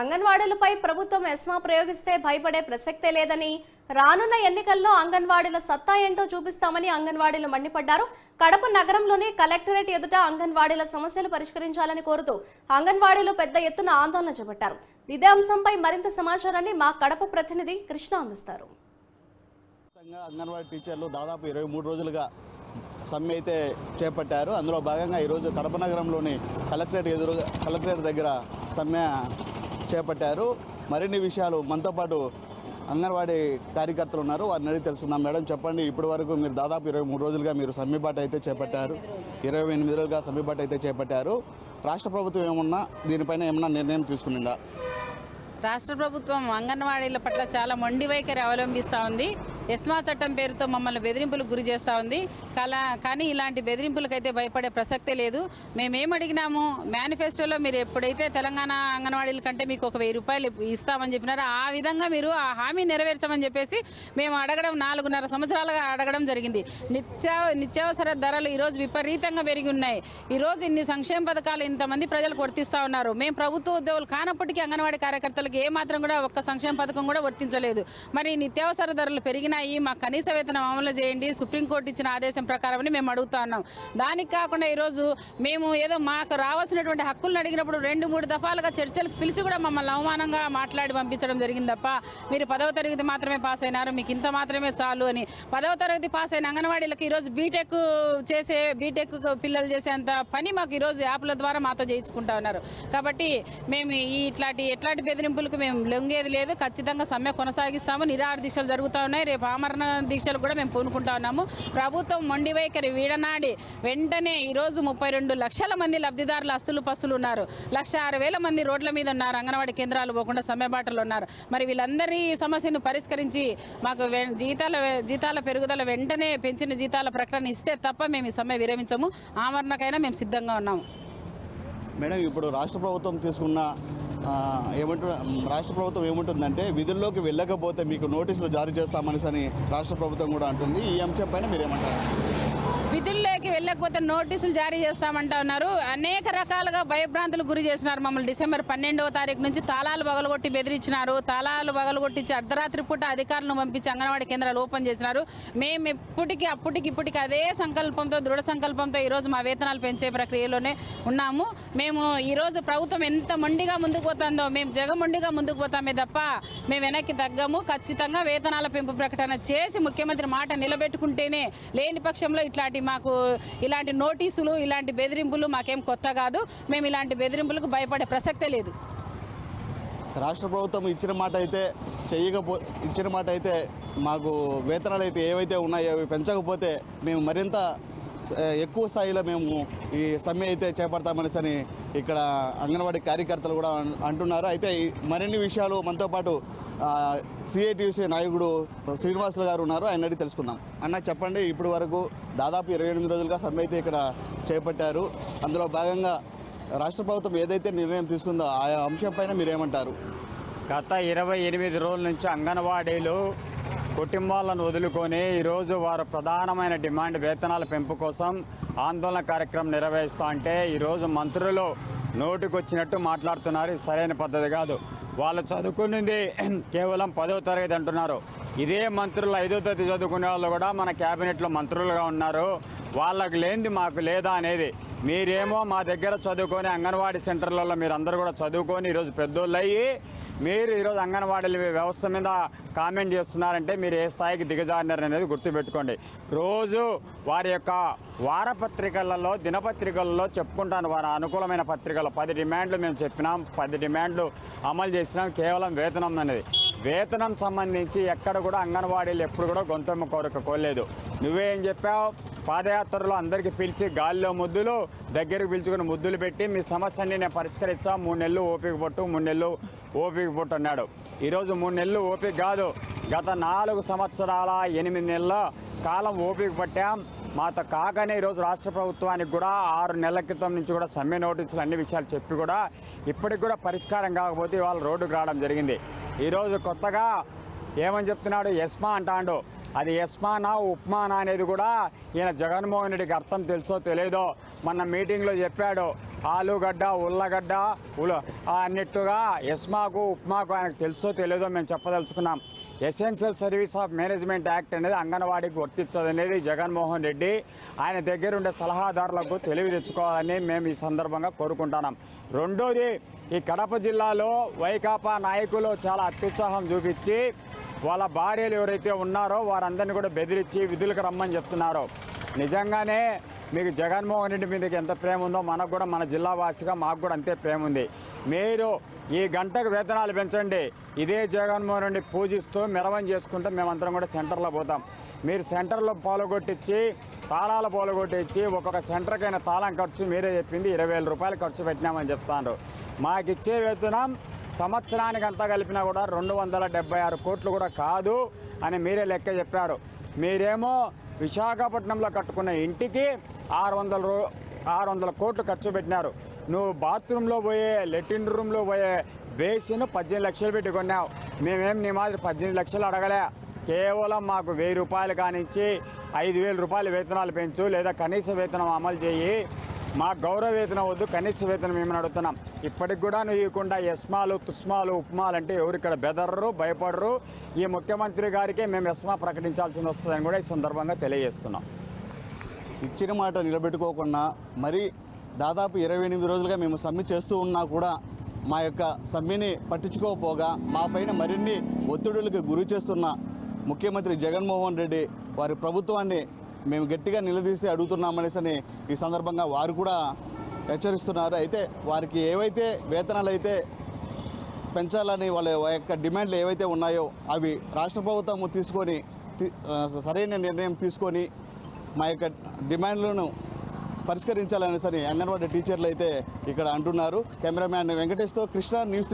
అంగన్వాడీలపై ప్రభుత్వం ఎస్మా ప్రయోగిస్తే భయపడే ప్రసక్తే లేదని, రానున్న ఎన్నికల్లో అంగన్వాడీల సత్తా ఏంటో చూపిస్తామని అంగన్వాడీలు మండిపడ్డారు. కడప నగరంలోని కలెక్టరేట్ ఎదుట అంగన్వాడీల సమస్యలు పరిష్కరించాలని కోరుతూ అంగన్వాడీలు పెద్ద ఎత్తున ఆందోళన చేపట్టారు. ఇదే అంశంపై మరింత సమాచారాన్ని మా కడప ప్రతినిధి కృష్ణ అందిస్తారు. అంగన్వాడీ టీచర్లు దాదాపు 23 రోజులుగా సమ్మె అయితే చేపట్టారు. అందులో భాగంగా ఈరోజు కడప నగరంలోని కలెక్టరేట్ దగ్గర సమ్మె చేపట్టారు. మరిన్ని విషయాలు మనతో పాటు అంగన్వాడీ కార్యకర్తలు ఉన్నారు, వారిని అడిగి తెలుసుకున్నాం. మేడం చెప్పండి, ఇప్పటి వరకు మీరు దాదాపు 23 రోజులుగా మీరు సమ్మెబాటు అయితే చేపట్టారు, 28 రోజులుగా సమ్మెబాటు అయితే చేపట్టారు. రాష్ట్ర ప్రభుత్వం ఏమన్నా దీనిపైన ఏమన్నా నిర్ణయం తీసుకునిందా? రాష్ట్ర ప్రభుత్వం అంగన్వాడీల పట్ల చాలా మొండి వైఖరి అవలంబిస్తూ ఉంది. ఎస్మా చట్టం పేరుతో మమ్మల్ని బెదిరింపులకు గురి చేస్తూ ఉంది. కానీ ఇలాంటి బెదిరింపులకైతే భయపడే ప్రసక్తే లేదు. మేమేమడిగినాము, మేనిఫెస్టోలో మీరు ఎప్పుడైతే తెలంగాణ అంగన్వాడీల కంటే మీకు ఒక 1000 రూపాయలు ఇస్తామని చెప్పినారో ఆ విధంగా మీరు ఆ హామీ నెరవేర్చమని చెప్పేసి మేము అడగడం 4.5 సంవత్సరాలుగా అడగడం జరిగింది. నిత్యావసర ధరలు ఈరోజు విపరీతంగా పెరిగి ఉన్నాయి. ఈరోజు ఇన్ని సంక్షేమ పథకాలు ఇంతమంది ప్రజలకు వర్తిస్తూ ఉన్నారు. మేము ప్రభుత్వ ఉద్యోగులు కానప్పటికీ అంగన్వాడీ కార్యకర్తలకు ఏమాత్రం కూడా ఒక్క సంక్షేమ పథకం కూడా వర్తించలేదు. మరి నిత్యావసర ధరలు పెరిగినాయి, మా కనీస వేతనం అమలు చేయండి, సుప్రీంకోర్టు ఇచ్చిన ఆదేశం ప్రకారమని మేము అడుగుతా ఉన్నాం. దానికి కాకుండా ఈరోజు మేము ఏదో మాకు రావాల్సినటువంటి హక్కులను అడిగినప్పుడు 2-3 దఫాలుగా చర్చలకు పిలిచి కూడా మమ్మల్ని అవమానంగా మాట్లాడి పంపించడం జరిగింది తప్ప, మీరు 10వ తరగతి మాత్రమే పాస్ అయినారు, మీకు ఇంత మాత్రమే చాలు అని. 10వ తరగతి పాస్ అయిన అంగన్వాడీలకు ఈరోజు బీటెక్ పిల్లలు చేసేంత పని మాకు ఈరోజు యాప్ల ద్వారా మాతో చేయించుకుంటా ఉన్నారు. కాబట్టి మేము ఎట్లాంటి బెదిరింపులకు మేము లొంగేది లేదు. ఖచ్చితంగా సమ్మె కొనసాగిస్తాము. నిరాహార దీక్షలు జరుగుతూ ఉన్నాయి. రేపు ఆమరణ దీక్షలు కూడా మేము పూనుకుంటా ఉన్నాము. ప్రభుత్వం మొండి వైఖరి వీడనాడి వెంటనే ఈరోజు 32 లక్షల మంది లబ్ధిదారులు అస్తులు పస్తులు ఉన్నారు. 1,06,000 మంది రోడ్ల మీద ఉన్నారు. అంగన్వాడీ కేంద్రాలు పోకుండా సమ్మె బాటలు ఉన్నారు. మరి వీళ్ళందరి సమస్యను పరిష్కరించి మాకు జీతాల పెరుగుదల వెంటనే పెంచిన జీతాల ప్రకటన ఇస్తే తప్ప మేము ఈ సమ్మె విరమించము. ఆమరణకైనా మేము సిద్ధంగా ఉన్నాము. మేడం, ఇప్పుడు రాష్ట్ర ప్రభుత్వం తీసుకున్న రాష్ట్ర ప్రభుత్వం ఏముంటుందంటే, విధుల్లోకి వెళ్ళకపోతే మీకు నోటీసులు జారీ చేస్తామని రాష్ట్ర ప్రభుత్వం కూడా అంటుంది. ఈ అంశం పైన మీరేమంటారు? విధుల్లోకి వెళ్ళకపోతే నోటీసులు జారీ చేస్తామంటా ఉన్నారు. అనేక రకాలుగా భయభ్రాంతులకు గురి చేసినారు. మమ్మల్ని డిసెంబర్ 12వ తారీఖు నుంచి తాళాలు పగలగొట్టి బెదిరించినారు. తాళాలు పగలగొట్టించి అర్ధరాత్రి పూట అధికారులను పంపించి అంగన్వాడీ కేంద్రాలు ఓపెన్ చేసినారు. మేము ఇప్పటికి అదే సంకల్పంతో, దృఢ సంకల్పంతో ఈరోజు మా వేతనాలు పెంచే ప్రక్రియలోనే ఉన్నాము. మేము ఈరోజు ప్రభుత్వం ఎంత మొండిగా ముందుకు పోతుందో మేము జగమొండిగా ముందుకు పోతామే తప్ప మేము వెనక్కి తగ్గము. ఖచ్చితంగా వేతనాల పెంపు ప్రకటన చేసి ముఖ్యమంత్రి మాట నిలబెట్టుకుంటేనే, లేని పక్షంలో మాకు ఇలాంటి నోటీసులు, ఇలాంటి బెదిరింపులు మాకేం కొత్త కాదు. మేము ఇలాంటి బెదిరింపులకు భయపడే ప్రసక్తే లేదు. రాష్ట్ర ప్రభుత్వం ఇచ్చిన మాట అయితే మాకు వేతనాలు అయితే ఏవైతే ఉన్నాయో అవి పెంచకపోతే మేము మరింత ఎక్కువ స్థాయిలో మేము ఈ సమ్మె అయితే చేపడతామని ఇక్కడ అంగన్వాడీ కార్యకర్తలు కూడా అంటున్నారు. అయితే మరిన్ని విషయాలు మనతో పాటు సిఐటియుసి నాయకుడు శ్రీనివాసులు గారు ఉన్నారు, ఆయన అడిగి తెలుసుకుందాం. అన్న చెప్పండి, ఇప్పటి వరకు దాదాపు 28 రోజులుగా సమ్మె అయితే ఇక్కడ చేపట్టారు. అందులో భాగంగా రాష్ట్ర ప్రభుత్వం ఏదైతే నిర్ణయం తీసుకుందో ఆ అంశం పైన మీరేమంటారు? గత 28 రోజుల నుంచి అంగన్వాడీలు కుటుంబాలను వదులుకొని ఈరోజు వారు ప్రధానమైన డిమాండ్ వేతనాల పెంపు కోసం ఆందోళన కార్యక్రమం నిర్వహిస్తూ ఉంటే ఈరోజు మంత్రులు నోటికొచ్చినట్టు మాట్లాడుతున్నారు. ఇది సరైన పద్ధతి కాదు. వాళ్ళు చదువుకున్నది కేవలం 10వ తరగతి అంటున్నారు. ఇదే మంత్రులు 5వ తరగతి చదువుకునే వాళ్ళు కూడా మన క్యాబినెట్లో మంత్రులుగా ఉన్నారు. వాళ్ళకు లేనిది మాకు లేదా అనేది. మీరేమో మా దగ్గర చదువుకొని అంగన్వాడీ సెంటర్లలో మీరందరూ కూడా చదువుకొని ఈరోజు పెద్దోళ్ళు అయ్యి మీరు ఈరోజు అంగన్వాడీ వ్యవస్థ మీద కామెంట్ చేస్తున్నారంటే మీరు ఏ స్థాయికి దిగజారినారనేది గుర్తుపెట్టుకోండి. రోజు వారి యొక్క వారపత్రికలలో, దినపత్రికలలో చెప్పుకుంటాను, వారి అనుకూలమైన పత్రికలు 10 డిమాండ్లు మేము చెప్పినాం, 10 డిమాండ్లు అమలు చేసినాం. కేవలం వేతనం అనేది, వేతనం సంబంధించి ఎక్కడ కూడా అంగన్వాడీలు ఎప్పుడు కూడా గొంతెమ్మ కోరిక కోలేదు. నువ్వేం చెప్పావు? పాదయాత్రలో అందరికీ పిలిచి గాలిలో ముద్దులు, దగ్గరికి పిలుచుకుని ముద్దులు పెట్టి మీ సమస్యని నేను పరిష్కరించా, 3 నెలలు ఓపిక పట్టు, 3 నెలలు ఓపిక పట్టు అన్నాడు. ఈరోజు 3 నెలలు ఓపిక కాదు, గత 4 సంవత్సరాల 8 నెలల కాలం ఓపిక పట్టాం. మాతో కాగానే ఈరోజు రాష్ట్ర ప్రభుత్వానికి కూడా 6 నెలల క్రితం నుంచి కూడా సమ్మె నోటీసులు అన్ని విషయాలు చెప్పి కూడా ఇప్పటికి కూడా పరిష్కారం కాకపోతే ఇవాళ రోడ్డుకు రావడం జరిగింది. ఈరోజు కొత్తగా ఏమని చెప్తున్నాడు, ఎస్మా అంటాడు. అది ఎస్మానా ఉప్మానా అనేది కూడా ఈయన జగన్మోహన్ రెడ్డికి అర్థం తెలుసో తెలియదో మొన్న మీటింగ్లో చెప్పాడు. ఆలుగడ్డ ఉల్లగడ్డ అన్నట్టుగా ఎస్మాకు ఉప్మాకు ఆయనకు తెలుసో తెలియదో మేము చెప్పదలుచుకున్నాం. Essential service of management act అనేది అంగన్వాడీకి వర్తించదనేది జగన్మోహన్ రెడ్డి ఆయన దగ్గర ఉండే సలహాదారులకు తెలివి తెచ్చుకోవాలని మేము ఈ సందర్భంగా కోరుకుంటున్నాం. రెండోది, ఈ కడప జిల్లాలో వైకాపా నాయకులు చాలా అత్యుత్సాహం చూపించి వాళ్ళ భార్యలు ఎవరైతే ఉన్నారో వారందరినీ కూడా బెదిరించి విధులకు రమ్మని చెప్తున్నారు. నిజంగానే మీకు జగన్మోహన్ రెడ్డి మీదకి ఎంత ప్రేమ ఉందో మనకు కూడా, మన జిల్లా వాసిగా మాకు కూడా అంతే ప్రేమ ఉంది. మీరు ఈ గంటకు వేతనాలు పెంచండి, ఇదే జగన్మోహన్ రెడ్డి పూజిస్తూ మెరవం చేసుకుంటూ మేమందరం కూడా సెంటర్లో పోతాం. మీరు సెంటర్లో పాల్గొట్టించి తాళాలు పాల్గొట్టించి ఒక్కొక్క సెంటర్కైనా తాళం ఖర్చు మీరే చెప్పింది 20,000 రూపాయలు ఖర్చు పెట్టినామని చెప్తాను. మాకు ఇచ్చే వేతనం సంవత్సరానికి అంతా కలిపినా కూడా 276 కోట్లు కూడా కాదు అని మీరే లెక్క చెప్పారు. మీరేమో విశాఖపట్నంలో కట్టుకున్న ఇంటికి 600 కోట్లు ఖర్చు పెట్టినారు. నువ్వు బాత్రూంలో పోయే లెట్రిన్ రూమ్లో పోయే బేసిన్ 18 లక్షలు పెట్టి కొన్నావు. మేమేం నీ మాదిరి 18 లక్షలు అడగలే. కేవలం మాకు 1000 రూపాయలు కానించి 5,000 రూపాయలు వేతనాలు పెంచు, లేదా కనీస వేతనం అమలు చేయి. మా గౌరవ వేతనం వద్దు, కనీస వేతనం ఏమని అడుగుతున్నాం. ఇప్పటికి కూడా నువ్వు ఇవ్వకుండా ఎస్మాలు తుస్మాలు ఉప్మాలు అంటే ఎవరు ఇక్కడ బెదర్రు, భయపడరు. ఈ ముఖ్యమంత్రి గారికే మేము ఎస్మా ప్రకటించాల్సి వస్తుందని కూడా ఈ సందర్భంగా తెలియజేస్తున్నాం. ఇచ్చిన మాట నిలబెట్టుకోకుండా మరి దాదాపు 28 రోజులుగా మేము సమ్మె చేస్తూ ఉన్నా కూడా మా యొక్క సమ్మెని పట్టించుకోకపోగా మా పైన మరిన్ని ఒత్తిడులకు గురి చేస్తున్న ముఖ్యమంత్రి జగన్మోహన్ రెడ్డి వారి ప్రభుత్వాన్ని మేము గట్టిగా నిలదీసి అడుగుతున్నామనేసి ఈ సందర్భంగా వారు కూడా హెచ్చరిస్తున్నారు. అయితే వారికి ఏవైతే వేతనాలు అయితే పెంచాలని వాళ్ళ యొక్క డిమాండ్లు ఏవైతే ఉన్నాయో అవి రాష్ట్ర ప్రభుత్వం తీసుకొని సరైన నిర్ణయం తీసుకొని మా యొక్క డిమాండ్లను పరిష్కరించాలనేసి అంగన్వాడీ టీచర్లు అయితే ఇక్కడ అంటున్నారు. కెమెరామ్యాన్ వెంకటేష్తో కృష్ణ, న్యూస్.